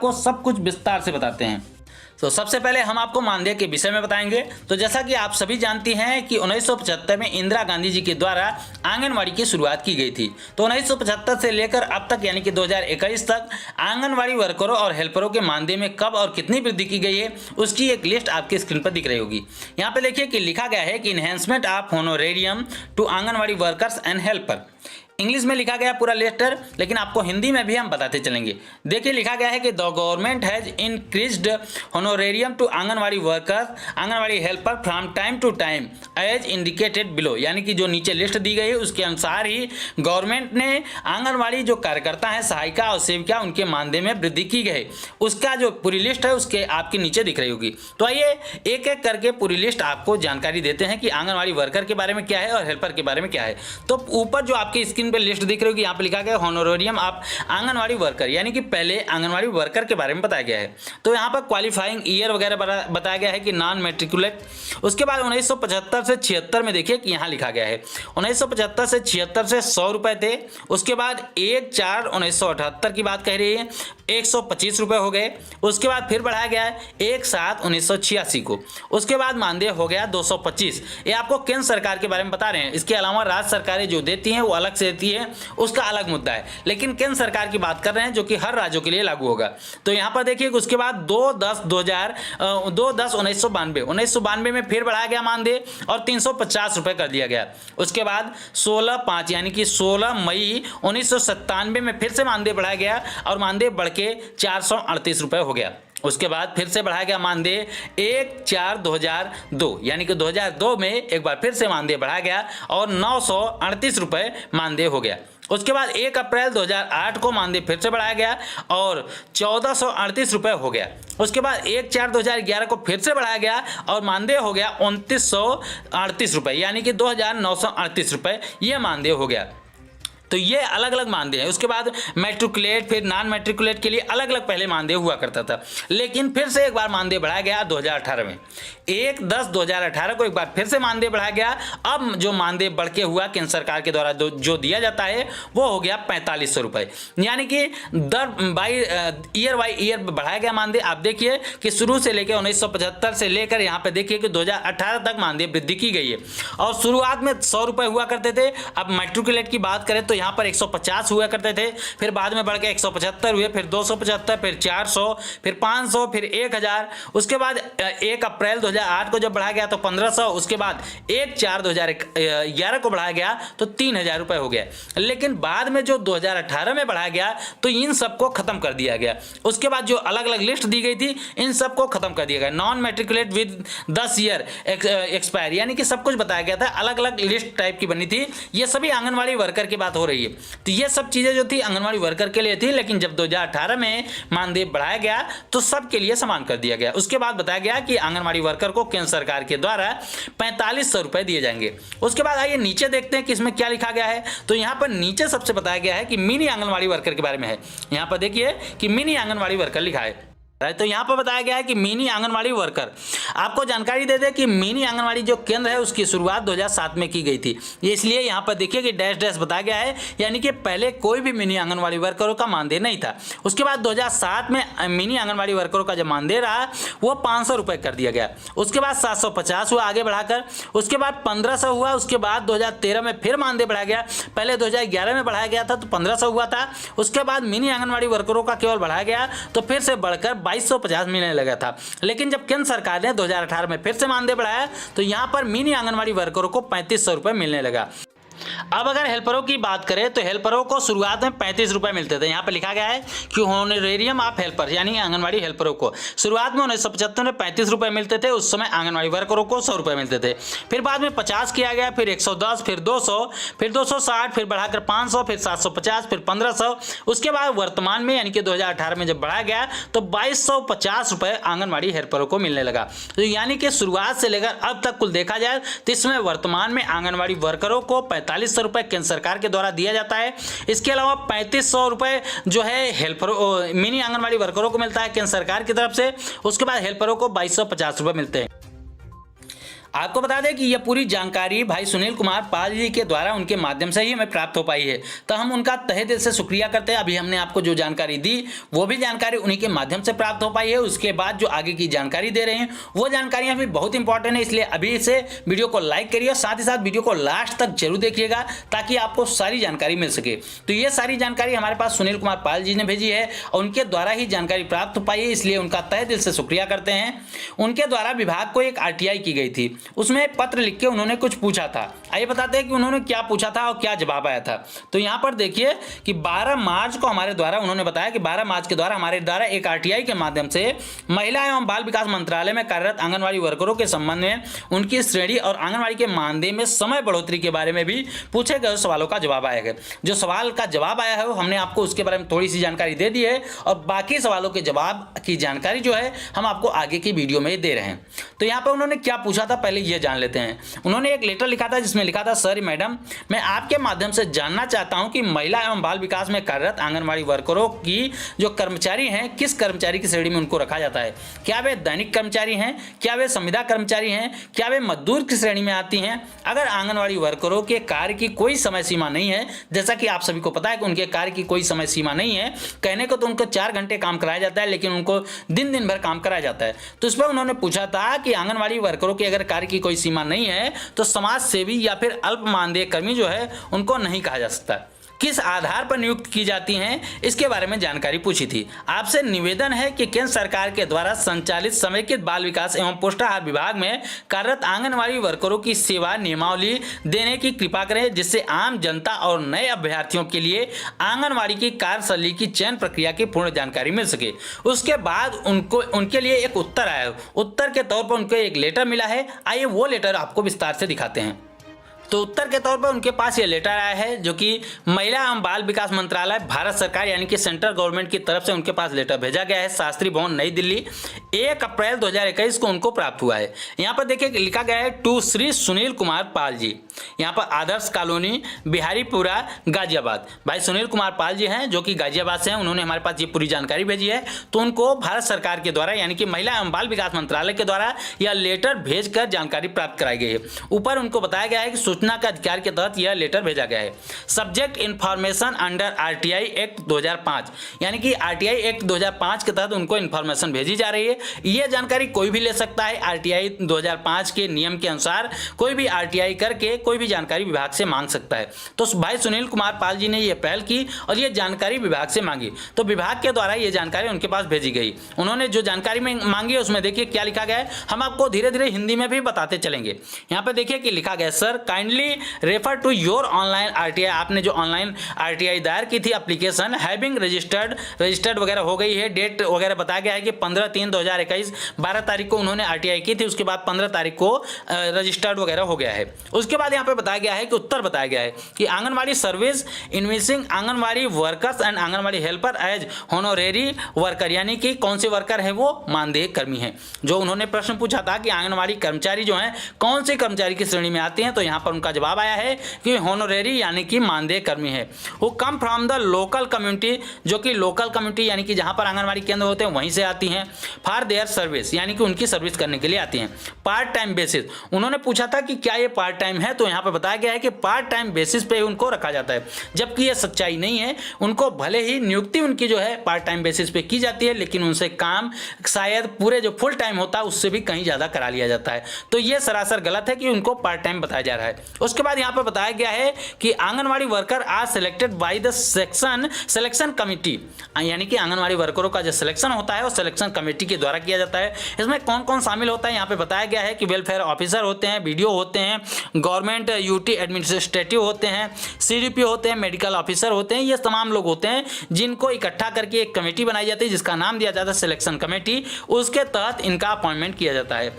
को सब कुछ विस्तार से बताते हैं। तो सबसे पहले हम आपको मानदेय के विषय में बताएंगे। तो जैसा कि आप सभी जानती हैं कि 1975 में इंदिरा गांधी जी के द्वारा आंगनवाड़ी की शुरुआत की गई थी। तो 1975 से लेकर अब तक यानी कि 2021 तक आंगनवाड़ी वर्करों और हेल्परों के मानदेय में कब और कितनी वृद्धि की गई है उसकी एक लिस्ट आपकी स्क्रीन पर दिख रही होगी। यहाँ पे देखिए कि लिखा गया है कि enhancement of honorarium to anganwadi workers and helper. English में लिखा गया पूरा लेटर, लेकिन आपको हिंदी में भी हम बताते चलेंगे। देखिए लिखा गया है कि the government has increased honorarium to anganwadi workers anganwadi helper from time to time as indicated below. यानी कि जो नीचे लिस्ट दी गई है उसके अनुसार ही गवर्नमेंट ने आंगनवाड़ी जो कार्यकर्ता हैं, सहायिका और सेविका, उनके मानदेय में वृद्धि की गई। उसका जो पूरी लिस्ट है उसके आपके नीचे दिख रही होगी। तो आइए एक एक करके पूरी लिस्ट आपको जानकारी देते हैं कि आंगनवाड़ी वर्कर के बारे में क्या है और हेल्पर के बारे में क्या है। तो ऊपर जो आपकी स्क्रीन पे लिस्ट दिख रही होगी, यहाँ पे लिखा गया होनोरेरियम ऑफ आंगनवाड़ी वर्कर, यानी कि पहले आंगनवाड़ी वर्कर के बारे में बताया गया है। तो यहाँ पर क्वालिफाइंग ईयर वगैरह बताया गया है कि नॉन मैट्रिकुलेट। उसके बाद 1975 से 76 में देखिए कि यहाँ लिखा गया है 1975 से 76 से 100 रुपए थे। उसके बाद 1/4/1978 की बात कह रही है 125 रुपए हो गए। उसके बाद फिर बढ़ाया गया है 1/7/1986 को। उसके बाद मानदेय हो गया 225। ये आपको केंद्र सरकार के बारे में बता रहे हैं। इसके अलावा राज्य सरकारें जो देती हैं वो अलग से देती है, उसका अलग मुद्दा है, लेकिन केंद्र सरकार की बात कर रहे हैं जो कि हर राज्यों के लिए लागू होगा। तो यहाँ पर देखिए उसके बाद 2/10/1992 में फिर बढ़ाया गया मानदेय और 350 रुपए कर दिया गया। उसके बाद 16/5 यानी कि 16 मई 1997 में फिर से मानदेय बढ़ाया गया और मानदेय बढ़ के 438 रुपए हो गया। उसके बाद फिर से बढ़ाया गया मानदेय 1/4/2002 यानी कि 2002 में एक बार फिर से मानदेय बढ़ाया गया और 938 रुपए मानदेय हो गया। उसके बाद 1 अप्रैल 2008 को मानदेय फिर से बढ़ाया गया और 1438 रुपए हो गया। उसके बाद 1/4/2011 को फिर से बढ़ाया गया और मानदेय हो गया 2938 रुपए यानी कि 2938 रुपए ये मानदेय हो गया। तो ये अलग अलग मानदेय है। उसके बाद मैट्रिकुलेट फिर नॉन मैट्रिकुलेट के लिए अलग अलग पहले मानदेय हुआ करता था, लेकिन फिर से एक बार मानदेय बढ़ाया गया 2018 में 1/10/2018 को एक बार फिर से मानदेय बढ़ाया गया। अब जो मानदेय बढ़ के हुआ केंद्र सरकार के द्वारा जो दिया जाता है वो हो गया 4500 रुपये, यानी कि ईयर बाई ईयर बढ़ाया गया मानदेय। आप देखिए कि शुरू से लेकर 1975 से लेकर यहाँ पे देखिए कि 2018 तक मानदेय वृद्धि की गई है। और शुरुआत में 100 रुपये हुआ करते थे। अब मैट्रिकुलेट की बात करें तो यहाँ पर 150 हुआ करते थे, फिर बाद में बढ़ के 175 हुए, फिर 275, फिर 400, फिर 500, फिर 1000। उसके बाद 1 अप्रैल 2008 को जब बढ़ाया गया तो 1500। उसके बाद 1/4/2011 को बढ़ाया गया तो 3000 रुपये हो गया। लेकिन बाद में जो 2018 में बढ़ाया गया तो इन सबको खत्म कर दिया गया। उसके बाद जो अलग अलग लिस्ट दी गई थी इन सबको खत्म कर दिया गया। Non matriculate with 10 year expire यानी कि सब कुछ बताया गया था, अलग अलग लिस्ट टाइप की बनी थी। ये सभी आंगनवाड़ी वर्कर की बात हो रही है। तो ये सब चीजें जो थी आंगनवाड़ी वर्कर के लिए थी, लेकिन जब 2018 में मानदेय बढ़ाया गया तो सबके लिए समान कर दिया गया। उसके बाद बताया गया कि आंगनवाड़ी वर्कर को केंद्र सरकार के द्वारा 4500 रुपए दिए जाएंगे। उसके बाद आइए नीचे देखते हैं कि इसमें क्या लिखा गया है। तो यहाँ पर नीचे सबसे बताया गया है कि मिनी आंगनवाड़ी वर्कर के बारे में है। यहाँ पर देखिए कि मिनी आंगनवाड़ी वर्कर लिखा है। तो यहाँ पर बताया गया है कि मिनी आंगनवाड़ी वर्कर, आपको जानकारी दे दे कि मिनी आंगनवाड़ी जो केंद्र है उसकी शुरुआत 2007 में की गई थी। ये इसलिए यहाँ पर देखिए कि डैश डैश बताया गया है, यानी कि पहले कोई भी मिनी आंगनवाड़ी वर्करों का मानदेय नहीं था। उसके बाद 2007 में मिनी आंगनवाड़ी वर्करों का जो मानदेय रहा वो 500 रुपये कर दिया गया। उसके बाद 750 हुआ आगे बढ़ाकर। उसके बाद 1500 हुआ। उसके बाद 2013 में फिर मानदेय बढ़ाया गया। पहले 2011 में बढ़ाया गया था तो 1500 हुआ था। उसके बाद मिनी आंगनवाड़ी वर्करों का केवल बढ़ाया गया तो फिर से बढ़कर 2250 मिलने लगा था। लेकिन जब केंद्र सरकार ने 2018 में फिर से मानदेय बढ़ाया तो यहां पर मिनी आंगनवाड़ी वर्करों को 3500 रुपए मिलने लगा। अब अगर हेल्परों की बात करें तो हेल्परों को शुरुआत में 35 रुपए मिलते थे। यहाँ पे लिखा गया है कि होनोरेरियम ऑफ हेल्पर यानी आंगनवाड़ी हेल्परों को शुरुआत में 1975 में 35 रुपए मिलते थे। उस समय आंगनवाड़ी वर्करों को 100 रुपए मिलते थे। फिर बाद में 50 किया गया, फिर 110, फिर 200, फिर 260, फिर बढ़ाकर 500, फिर 750, फिर 1500। उसके बाद वर्तमान में यानी कि 2018 में जब बढ़ाया गया तो 2250 रुपए आंगनवाड़ी हेल्परों को मिलने लगा। तो यानी कि शुरुआत से लेकर अब तक कुल देखा जाए तो इसमें वर्तमान में आंगनवाड़ी वर्करों को 4500 रुपए केंद्र सरकार के द्वारा दिया जाता है। इसके अलावा 3500 रुपए जो है हेल्परों मिनी आंगनवाड़ी वर्करों को मिलता है केंद्र सरकार की तरफ से। उसके बाद हेल्परों को 2250 रुपए मिलते हैं। आपको बता दें कि यह पूरी जानकारी भाई सुनील कुमार पाल जी के द्वारा उनके माध्यम से ही हमें प्राप्त हो पाई है, तो हम उनका तहे दिल से शुक्रिया करते हैं। अभी हमने आपको जो जानकारी दी वो भी जानकारी उन्हीं के माध्यम से प्राप्त हो पाई है। उसके बाद जो आगे की जानकारी दे रहे हैं वो जानकारियां भी बहुत इंपॉर्टेंट है, इसलिए अभी से वीडियो को लाइक करिए और साथ ही साथ वीडियो को लास्ट तक जरूर देखिएगा ताकि आपको सारी जानकारी मिल सके। तो ये सारी जानकारी हमारे पास सुनील कुमार पाल जी ने भेजी है और उनके द्वारा ही जानकारी प्राप्त हो पाई है, इसलिए उनका तहे दिल से शुक्रिया करते हैं। उनके द्वारा विभाग को एक आरटीआई की गई थी, उसमें पत्र लिख के उन्होंने कुछ पूछा था। आइए बताते हैं कि उन्होंने क्या पूछा था और क्या जवाब आया था। तो यहाँ पर देखिए कि 12 मार्च को हमारे द्वारा उन्होंने बताया कि 12 मार्च के द्वारा हमारे द्वारा एक आरटीआई के माध्यम से महिला एवं बाल विकास मंत्रालय में कार्यरत आंगनबाड़ी वर्करों के संबंध में उनकी श्रेणी और आंगनबाड़ी के मानदेय में समय बढ़ोतरी के बारे में भी पूछे गए सवालों का जवाब आया है। जो सवाल का जवाब आया है वो हमने आपको उसके बारे में थोड़ी सी जानकारी दे दी है और बाकी सवालों के जवाब की जानकारी जो है हम आपको आगे की वीडियो में दे रहे हैं। तो यहाँ पर उन्होंने क्या पूछा था पहले ये जान लेते हैं। उन्होंने एक लेटर लिखा था जिसमें लिखा था, सर मैडम मैं आपके माध्यम से जानना चाहता हूं कि महिला एवं बाल विकास में कार्यरत आंगनबाड़ी वर्करों की जो कर्मचारी हैं किस कर्मचारी की श्रेणी में उनको रखा जाता है। क्या वे दैनिक कर्मचारी हैं, क्या वे संविदा कर्मचारी हैं, क्या वे मजदूर की श्रेणी में आती हैं। अगर आंगनबाड़ी वर्करों के कार्य की कोई समय सीमा नहीं है, जैसा कि आप सभी को पता है कि उनके कार्य की कोई समय सीमा नहीं है, कहने को तो उनको 4 घंटे काम कराया जाता है लेकिन उनको दिन भर काम कराया जाता है। तो इस पर उन्होंने पूछा था कि आंगनबाड़ी वर्करों की अगर कार्य की कोई सीमा नहीं है तो समाज सेवी या फिर अल्प मानदेय कर्मी जो है उनको नहीं कहा जा सकता। किस आधार पर नियुक्त की जाती हैं इसके बारे में जानकारी पूछी थी। आपसे निवेदन है कि केंद्र सरकार के द्वारा संचालित समेकित बाल विकास एवं पोषाहार विभाग में कार्यरत आंगनबाड़ी वर्करों की सेवा नियमावली देने की कृपा करें, जिससे आम जनता और नए अभ्यर्थियों के लिए आंगनबाड़ी की कार्यशैली की चयन प्रक्रिया की पूर्ण जानकारी मिल सके। उसके बाद उनके लिए एक उत्तर आया, उत्तर के तौर पर उनको एक लेटर मिला है। आइए वो लेटर आपको विस्तार से दिखाते हैं। तो उत्तर के तौर पर उनके पास ये लेटर आया है जो कि महिला एवं बाल विकास मंत्रालय भारत सरकार यानी कि सेंट्रल गवर्नमेंट की तरफ से उनके पास लेटर भेजा गया है। शास्त्री भवन नई दिल्ली 1 अप्रैल 2021 को उनको प्राप्त हुआ है। यहाँ पर देखिए लिखा गया है टू श्री सुनील कुमार पाल जी, यहाँ पर आदर्श कॉलोनी बिहारीपुरा गाजियाबाद। भाई सुनील कुमार पाल जी हैं जो कि गाजियाबाद से हैं, उन्होंने हमारे पास ये पूरी जानकारी भेजी है। तो उनको भारत सरकार के द्वारा यानी कि महिला एवं बाल विकास मंत्रालय के द्वारा यह लेटर भेजकर जानकारी प्राप्त कराई गई है। ऊपर उनको बताया गया है कि सूचना का अधिकार के तहत यह लेटर भेजा गया है। Subject information under RTI act 2005 यानी कि आरटीआई एक्ट 2005 के तहत उनको इंफॉर्मेशन भेजी जा रही है। यह जानकारी कोई भी ले सकता है। आरटीआई 2005 के नियम के अनुसार कोई भी आरटीआई करके कोई भी जानकारी विभाग से मांग सकता है। तो भाई सुनील कुमार पाल जी ने यह पहल की और यह जानकारी विभाग से मांगी, तो विभाग के द्वारा यह जानकारी उनके पास भेजी गई। उन्होंने जो जानकारी मांगी है उसमें देखिए क्या लिखा गया है, हम आपको धीरे धीरे हिंदी में भी बताते चलेंगे। यहाँ पर देखिए कि लिखा गया, sir kindly refer to your online RTI. आपने जो ऑनलाइन आरटीआई दायर की थी एप्लीकेशन हैविंग रजिस्टर्ड वगैरह हो गई है। डेट वगैरह बताया गया है कि 15/3/2021 12 तारीख को उन्होंने आरटीआई की थी, उसके बाद 15 तारीख को रजिस्टर्ड वगैरह हो गया है। उसके बाद यहाँ पे बताया गया है कि उत्तर बताया गया है कि anganwadi service investing anganwadi workers and anganwadi helper as honorary worker, यानी कि कौन से वर्कर है वो मानदेय कर्मी है। जो उन्होंने प्रश्न पूछा था कि आंगनबाड़ी कर्मचारी जो है कौन से कर्मचारी की श्रेणी में आते हैं, तो यहाँ पर उनका जवाब आया है कि होनोरेरी यानी कि मानदेय कर्मी है। वो come from the local community, जो कि लोकल कम्युनिटी यानी कि जहां पर आंगनबाड़ी केंद्र होते हैं वहीं से आती हैं। फॉर देयर सर्विस यानी कि उनकी सर्विस करने के लिए आती हैं। पार्ट टाइम बेसिस, उन्होंने पूछा था कि क्या ये पार्ट टाइम है, तो यहाँ पर बताया गया है कि पार्ट टाइम बेसिस पे उनको रखा जाता है, जबकि ये सच्चाई नहीं है। उनको भले ही नियुक्ति उनकी जो है पार्ट टाइम बेसिस पे की जाती है, लेकिन उनसे काम शायद पूरे जो फुल टाइम होता है उससे भी कहीं ज़्यादा करा लिया जाता है। तो ये सरासर गलत है कि उनको पार्ट टाइम बताया जा रहा है। उसके बाद यहाँ पर बताया गया है कि anganwadi worker are selected by the selection committee, यानी कि आंगनवाड़ी वर्करों का जो सिलेक्शन होता है वो सिलेक्शन कमेटी के द्वारा किया जाता है। इसमें कौन कौन शामिल होता है यहाँ पे बताया गया है कि वेलफेयर ऑफिसर होते हैं, बीडीओ होते हैं, गवर्नमेंट यूटी एडमिनिस्ट्रेटिव होते हैं, सीडीपी होते हैं, मेडिकल ऑफिसर होते हैं। ये तमाम लोग होते हैं जिनको इकट्ठा करके एक कमेटी बनाई जाती है जिसका नाम दिया जाता है सिलेक्शन कमेटी। उसके तहत इनका अपॉइंटमेंट किया जाता है।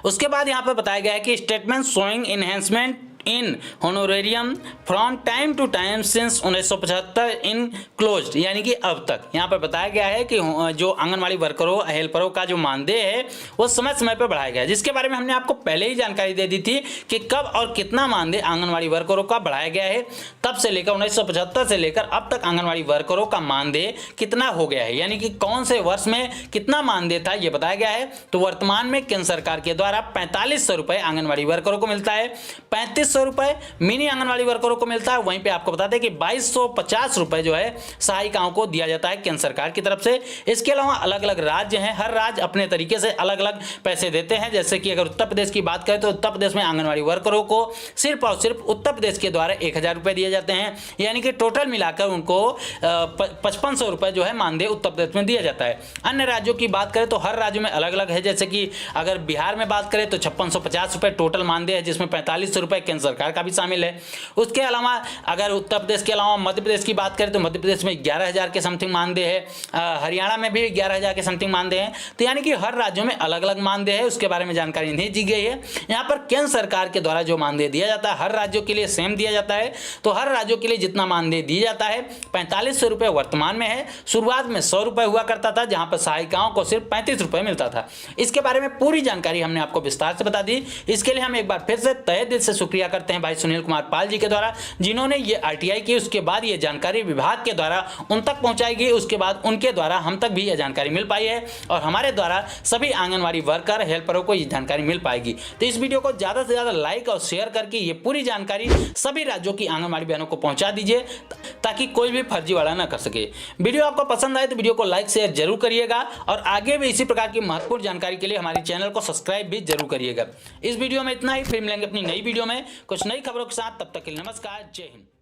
उसके बाद यहाँ पर बताया गया है कि statement showing enhancement in honorarium from time to time since 1975 in closed, यानी कि अब तक यहाँ पर बताया गया है कि जो आंगनवाड़ी वर्करों हेल्परों का जो मानदेय है वो समय समय पर बढ़ाया गया है, जिसके बारे में हमने आपको पहले ही जानकारी दे दी थी कि कब और कितना मानदेय आंगनवाड़ी वर्करों का बढ़ाया गया है। तब से लेकर 1975 से लेकर अब तक आंगनवाड़ी वर्करों का मानदेय कितना हो गया है, यानी कि कौन से वर्ष में कितना मानदेय था ये बताया गया है। तो वर्तमान में केंद्र सरकार के द्वारा 4500 रुपए आंगनवाड़ी वर्करों को मिलता है, 3500 रुपए मिनी आंगनवाड़ी वर्करों को मिलता है। वहीं पे आपको बता दें कि 2250 रुपए जो है सहायिकाओं को दिया जाता है केंद्र सरकार की तरफ से। इसके अलावा अलग अलग राज्य हैं, हर राज्य अपने तरीके से अलग अलग पैसे देते हैं। जैसे कि अगर उत्तर प्रदेश की बात करें तो उत्तर प्रदेश में आंगनवाड़ी वर्करों को सिर्फ और सिर्फ उत्तर प्रदेश के द्वारा 1000 रुपए दिए जाते हैं, यानी कि टोटल मिलाकर उनको 5500 रुपए जो है मानदेय उत्तर प्रदेश में दिया जाता है। अन्य राज्यों की बात करें तो हर राज्य में अलग अलग है। जैसे कि अगर बिहार में बात करें तो 5650 रुपए टोटल मानदेय है, जिसमें 4500 रुपए केंद्र सरकार का भी शामिल है। उसके अलावा अगर उत्तर प्रदेश के अलावा मध्य प्रदेश की बात करें तो मध्य प्रदेश में 11000 के समथिंग मानदेय है, हरियाणा में भी 11000 के समथिंग मानदेय है। तो यानी कि हर राज्यों में अलग अलग मानदेय है, उसके बारे में जानकारी नहीं दी गई है। यहाँ पर केंद्र सरकार के द्वारा जो मानदेय दिया जाता है हर राज्यों के लिए सेम दिया जाता है। तो हर राज्यों के लिए जितना मानदेय दिया जाता है 4500 रुपए वर्तमान में है। शुरुआत में 100 रुपए हुआ करता था, जहां पर सहायिकाओं को सिर्फ 35 रुपए मिलता था। इसके बारे में पूरी जानकारी हमने आपको विस्तार से बता दी। इसके लिए हम एक बार फिर से तहे दिल से शुक्रिया करते हैं भाई सुनील कुमार पाल जी के द्वारा, जिन्होंने ये आरटीआई की। उसके बाद ये जानकारी विभाग के द्वारा उन तक पहुंचाई गई, उसके बाद उनके द्वारा हम तक भी यह जानकारी मिल पाई है और हमारे द्वारा सभी आंगनवाड़ी वर्कर हेल्परों को ये जानकारी मिल पाएगी। तो इस वीडियो को ज़्यादा से ज़्यादा लाइक और शेयर करके ये पूरी जानकारी सभी राज्यों की आंगनवाड़ी बहनों को पहुंचा दीजिए, ताकि कोई भी फर्जीवाड़ा ना कर सके। वीडियो आपको पसंद आए तो वीडियो को लाइक शेयर जरूर करिएगा और आगे भी इसी प्रकार की महत्वपूर्ण जानकारी के लिए हमारे चैनल को सब्सक्राइब भी जरूर करिएगा। इस वीडियो में इतना ही, फिर मिलेंगे अपनी नई वीडियो में कुछ नई खबरों के साथ। तब तक के लिए नमस्कार, जय हिंद।